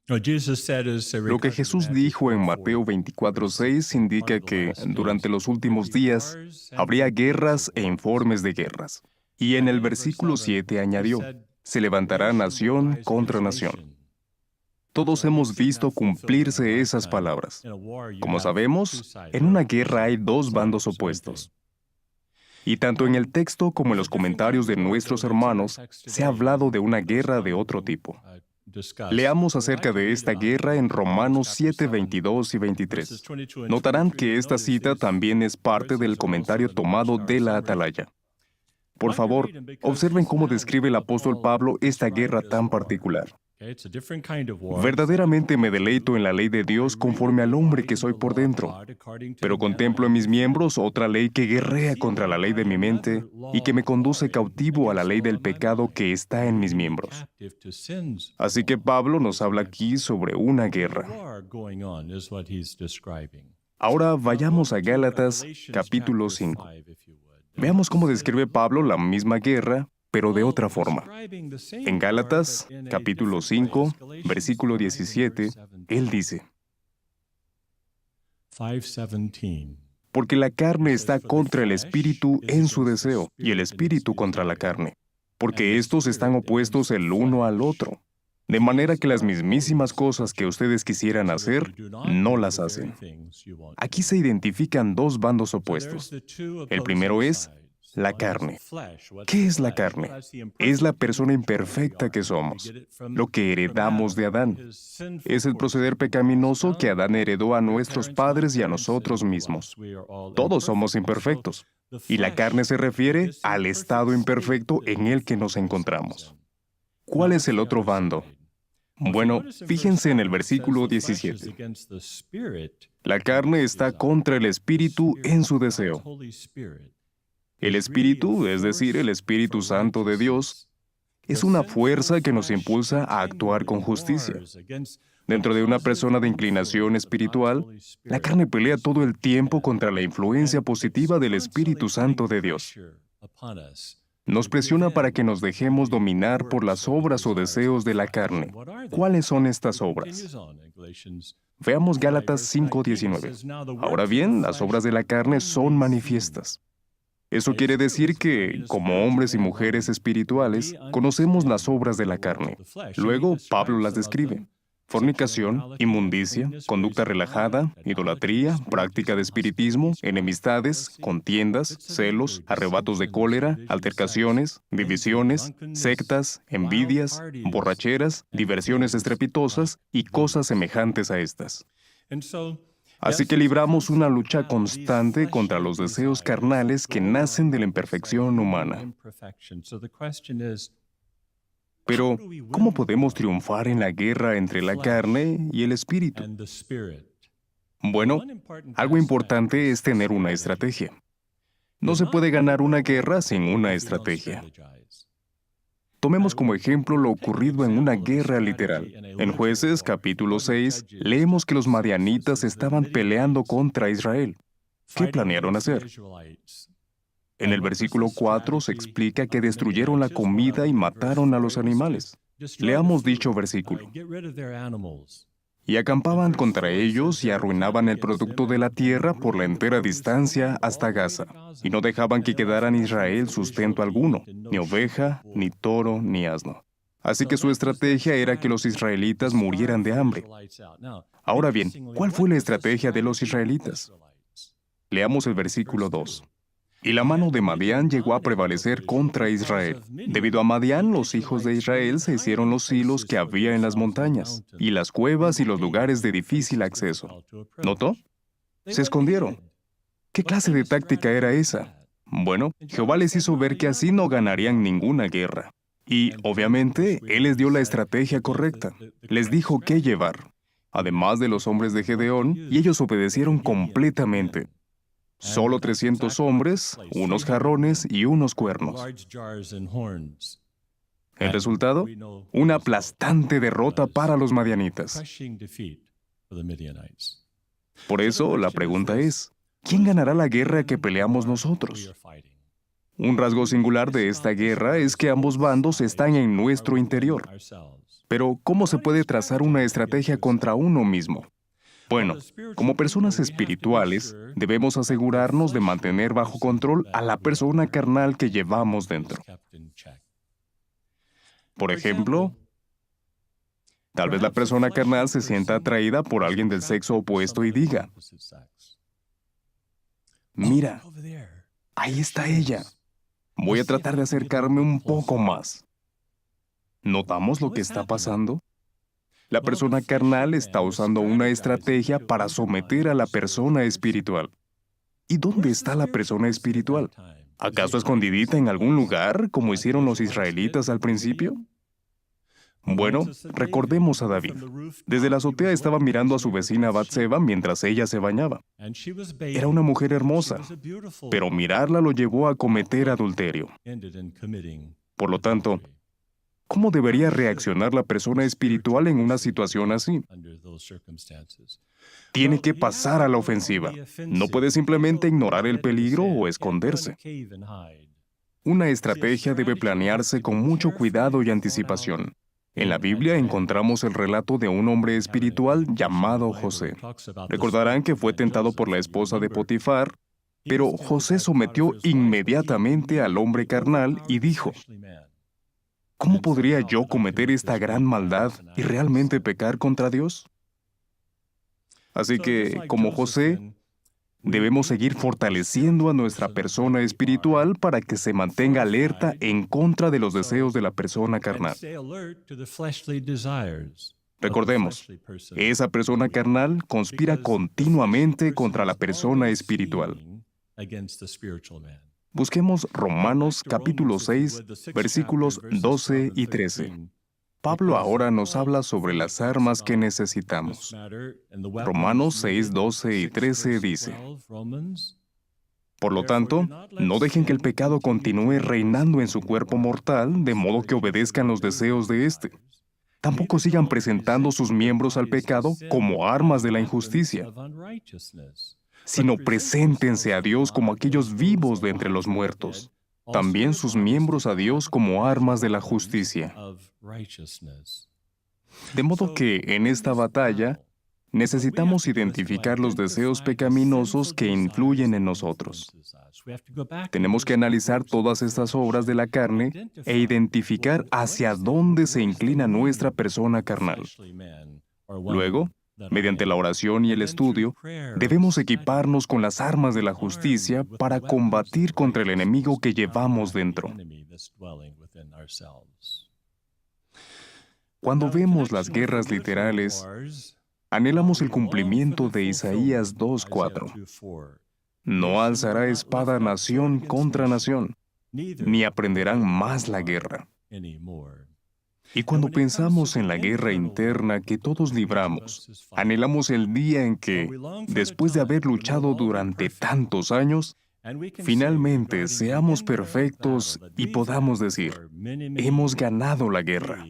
Lo que Jesús dijo en Mateo 24:6 indica que durante los últimos días habría guerras e informes de guerras. Y en el versículo 7 añadió, se levantará nación contra nación. Todos hemos visto cumplirse esas palabras. Como sabemos, en una guerra hay dos bandos opuestos. Y tanto en el texto como en los comentarios de nuestros hermanos, se ha hablado de una guerra de otro tipo. Leamos acerca de esta guerra en Romanos 7, 22 y 23. Notarán que esta cita también es parte del comentario tomado de la Atalaya. Por favor, observen cómo describe el apóstol Pablo esta guerra tan particular. Verdaderamente me deleito en la ley de Dios conforme al hombre que soy por dentro, pero contemplo en mis miembros otra ley que guerrea contra la ley de mi mente y que me conduce cautivo a la ley del pecado que está en mis miembros. Así que Pablo nos habla aquí sobre una guerra. Ahora vayamos a Gálatas capítulo 5. Veamos cómo describe Pablo la misma guerra, pero de otra forma. En Gálatas, capítulo 5, versículo 17, él dice, porque la carne está contra el espíritu en su deseo, y el espíritu contra la carne, porque estos están opuestos el uno al otro, de manera que las mismísimas cosas que ustedes quisieran hacer, no las hacen. Aquí se identifican dos bandos opuestos. El primero es la carne. ¿Qué es la carne? Es la persona imperfecta que somos, lo que heredamos de Adán. Es el proceder pecaminoso que Adán heredó a nuestros padres y a nosotros mismos. Todos somos imperfectos, y la carne se refiere al estado imperfecto en el que nos encontramos. ¿Cuál es el otro bando? Bueno, fíjense en el versículo 17. La carne está contra el espíritu en su deseo. El Espíritu, es decir, el Espíritu Santo de Dios, es una fuerza que nos impulsa a actuar con justicia. Dentro de una persona de inclinación espiritual, la carne pelea todo el tiempo contra la influencia positiva del Espíritu Santo de Dios. Nos presiona para que nos dejemos dominar por las obras o deseos de la carne. ¿Cuáles son estas obras? Veamos Gálatas 5:19. Ahora bien, las obras de la carne son manifiestas. Eso quiere decir que, como hombres y mujeres espirituales, conocemos las obras de la carne. Luego, Pablo las describe. Fornicación, inmundicia, conducta relajada, idolatría, práctica de espiritismo, enemistades, contiendas, celos, arrebatos de cólera, altercaciones, divisiones, sectas, envidias, borracheras, diversiones estrepitosas y cosas semejantes a estas. Así que libramos una lucha constante contra los deseos carnales que nacen de la imperfección humana. Pero, ¿cómo podemos triunfar en la guerra entre la carne y el espíritu? Bueno, algo importante es tener una estrategia. No se puede ganar una guerra sin una estrategia. Tomemos como ejemplo lo ocurrido en una guerra literal. En Jueces, capítulo 6, leemos que los madianitas estaban peleando contra Israel. ¿Qué planearon hacer? En el versículo 4 se explica que destruyeron la comida y mataron a los animales. Leamos dicho versículo. Y acampaban contra ellos y arruinaban el producto de la tierra por la entera distancia hasta Gaza, y no dejaban que quedara en Israel sustento alguno, ni oveja, ni toro, ni asno. Así que su estrategia era que los israelitas murieran de hambre. Ahora bien, ¿cuál fue la estrategia de los israelitas? Leamos el versículo 2. Y la mano de Madián llegó a prevalecer contra Israel. Debido a Madián, los hijos de Israel se hicieron los silos que había en las montañas, y las cuevas y los lugares de difícil acceso. ¿Notó? Se escondieron. ¿Qué clase de táctica era esa? Bueno, Jehová les hizo ver que así no ganarían ninguna guerra. Y, obviamente, Él les dio la estrategia correcta. Les dijo qué llevar, además de los hombres de Gedeón, y ellos obedecieron completamente. Solo 300 hombres, unos jarrones y unos cuernos. El resultado, una aplastante derrota para los madianitas. Por eso, la pregunta es, ¿quién ganará la guerra que peleamos nosotros? Un rasgo singular de esta guerra es que ambos bandos están en nuestro interior. Pero, ¿cómo se puede trazar una estrategia contra uno mismo? Bueno, como personas espirituales, debemos asegurarnos de mantener bajo control a la persona carnal que llevamos dentro. Por ejemplo, tal vez la persona carnal se sienta atraída por alguien del sexo opuesto y diga, mira, ahí está ella. Voy a tratar de acercarme un poco más. ¿Notamos lo que está pasando? La persona carnal está usando una estrategia para someter a la persona espiritual. ¿Y dónde está la persona espiritual? ¿Acaso escondidita en algún lugar, como hicieron los israelitas al principio? Bueno, recordemos a David. Desde la azotea estaba mirando a su vecina Batseba mientras ella se bañaba. Era una mujer hermosa, pero mirarla lo llevó a cometer adulterio. Por lo tanto, ¿cómo debería reaccionar la persona espiritual en una situación así? Tiene que pasar a la ofensiva. No puede simplemente ignorar el peligro o esconderse. Una estrategia debe planearse con mucho cuidado y anticipación. En la Biblia encontramos el relato de un hombre espiritual llamado José. Recordarán que fue tentado por la esposa de Potifar, pero José sometió inmediatamente al hombre carnal y dijo, ¿cómo podría yo cometer esta gran maldad y realmente pecar contra Dios? Así que, como José, debemos seguir fortaleciendo a nuestra persona espiritual para que se mantenga alerta en contra de los deseos de la persona carnal. Recordemos, esa persona carnal conspira continuamente contra la persona espiritual. Busquemos Romanos capítulo 6, versículos 12 y 13. Pablo ahora nos habla sobre las armas que necesitamos. Romanos 6, 12 y 13 dice, por lo tanto, no dejen que el pecado continúe reinando en su cuerpo mortal, de modo que obedezcan los deseos de éste. Tampoco sigan presentando sus miembros al pecado como armas de la injusticia, sino preséntense a Dios como aquellos vivos de entre los muertos, también sus miembros a Dios como armas de la justicia. De modo que, en esta batalla, necesitamos identificar los deseos pecaminosos que influyen en nosotros. Tenemos que analizar todas estas obras de la carne e identificar hacia dónde se inclina nuestra persona carnal. Luego, mediante la oración y el estudio, debemos equiparnos con las armas de la justicia para combatir contra el enemigo que llevamos dentro. Cuando vemos las guerras literales, anhelamos el cumplimiento de Isaías 2:4. No alzará espada nación contra nación, ni aprenderán más la guerra. Y cuando pensamos en la guerra interna que todos libramos, anhelamos el día en que, después de haber luchado durante tantos años, finalmente seamos perfectos y podamos decir, hemos ganado la guerra.